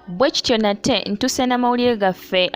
Bwe kityo nate ntuse n'amawulire gaffe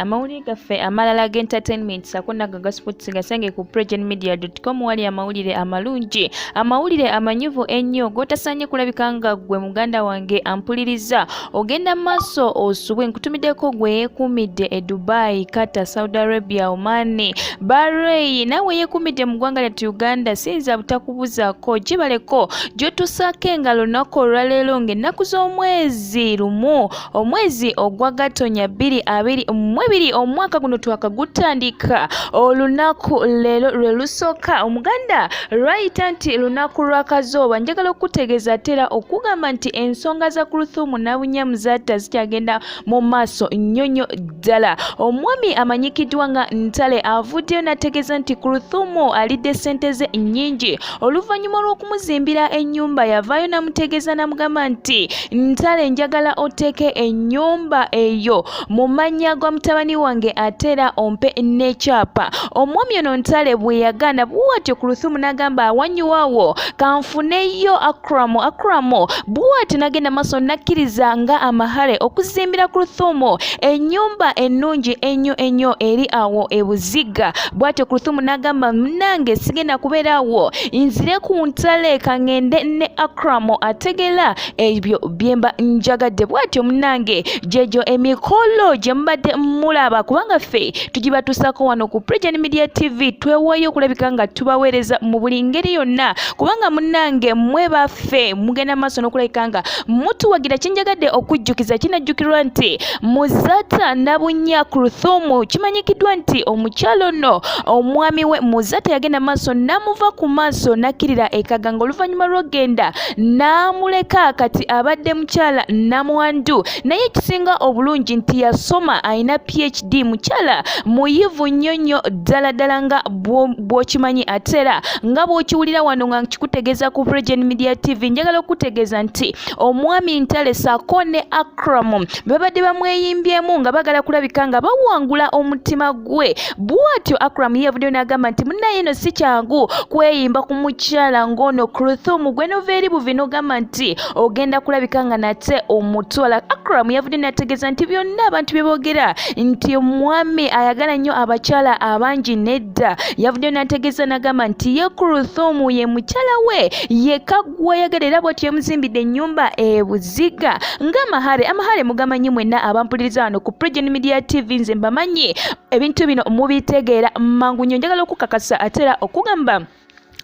amalala g'entertainment ssaako nago ga sports gasenge ku PregentMedia.com wali amawulire amalungi, amawulire amanyuvu ennyo g'otasaanye kulabika nga ggwe muganda wange ampuliriza ogenda maaso osubwe. Nkutumiddeko gwe yeekuumidde e Dubai, Qatar, Saudi Arabia, Oman, Bahrain, nawe yeekuumidde mu ggwanga lyattu Uganda. Siyinza butakubuzaako gibaleko gy'otusaako engalo lunaku olwaleero ng'ennaku z'omwezi lumu, omwezi ogwa Gatonnya 2022 omwaka guno twakagutandika. Olunaku leero lwe lusooka Omuganda lwayita nti lunaku lwa Kazooba. Njagala okutegeeza tera okugamba nti ensonga za Kuluthumu Nabunyamu Zatta zikyagenda mu maaso nnyonyo ddala. Omwami amanyikiddwa nga Ntale avuddeyo n'ategeeza nti Kuluthumu alidde ssente ze nnyingi. Oluvannyuma lw'okumuzimbira ennyumba yavaayo n'amutegeeza n'amugamba nti Ntale njagala oteeke ennyumba eyo mu mannya ga mutabani wange ateera ompe n'ekyapa. Omwami ono Ntale bwe yaganda bw'atyo Kuluthumu n'agamba awanyuwaawo kanfuneyo Akramo bw'atyo n'agenda maaso n'akkiriza nga amahale okuzimbira Kuluthumu ennyumba ennungi ennyo eri awo e Buziga. Bw'atyo Kuluthumu n'agamba munnange sigenda kubeera awo, nzire ku Ntale kangende ne Akramo ategeera ebyo bye mba njagadde. Bw'atyo munnange gyegyo emikolo gye mubadde mulaba, kubanga ffe tugibatuusako wano ku Pregen Media TV. Twewayo okulabika nga tubaweereza mu buli ngeri yonna, kubanga munnange mmwe baffe mugenda maaso n'okulabika nga mutuwagira. Kyenjagadde okujjukiza kinajjukirwa nti mu Zatta Nabunnya Kuluthumu kimanyikiddwa nti omukyalo ono omwami we mu Zatta yagenda maaso n'amuva ku maaso n'akkirira ekaganga. Oluvannyuma lw'ogenda n'amuleka, kati abadde mukyala namwandu, naye ekisinga obulungi nti yasoma, ayina PhD, mukyala muyivu nnyonnyo ddala nga bw'okimanyi ate era nga bw'okiwulira wano nga nkikutegeeza ku Pregen Media TV. Njagala okutegeeza nti omwami Ntale ssaako ne Akramo babadde bamweyimbyemu nga bagala kulabika nga bawangula omutima gwe. Bw'atyo Akramo yavuddeyo n'agamba nti munnaye eno si kyangu kweyimba ku mukyala ng'ono Kuluthumu, gwe nova eri buvi n'ogamba nti ogenda kulabika nga nate omutwala. Akramo yavuddeyo n'ategeeza nti byonna abantu bye boogera nti omwami ayagala nnyo abakyala abangi nedda. Yavuddeyo n'ategeeza n'agamba nti ye Kuluthumu ye mukyala we yekka gw'ayagala, era bw'atyo yamuzimbidde ennyumba e Buziga ng'amahale mugamanyi mwenna abampuliriza wano ku Pregen Media TV. Nze mbamanyi ebintu bino mubitegeera mangu nnyo. Njagala okukakasa ate era okugamba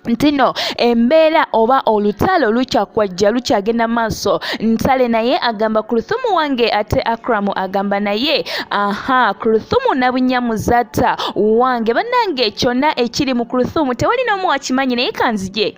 nti no embeera oba olutalo lukyakwajja, lukyagenda maaso. Ntale naye agamba Kuluthumu wange, ate Akramo agamba naye Kuluthumu Nabunyamu Zatta wange. Bannange kyonna ekiri mu Kuluthumu tewali n'omu akimanyi, naye kanzije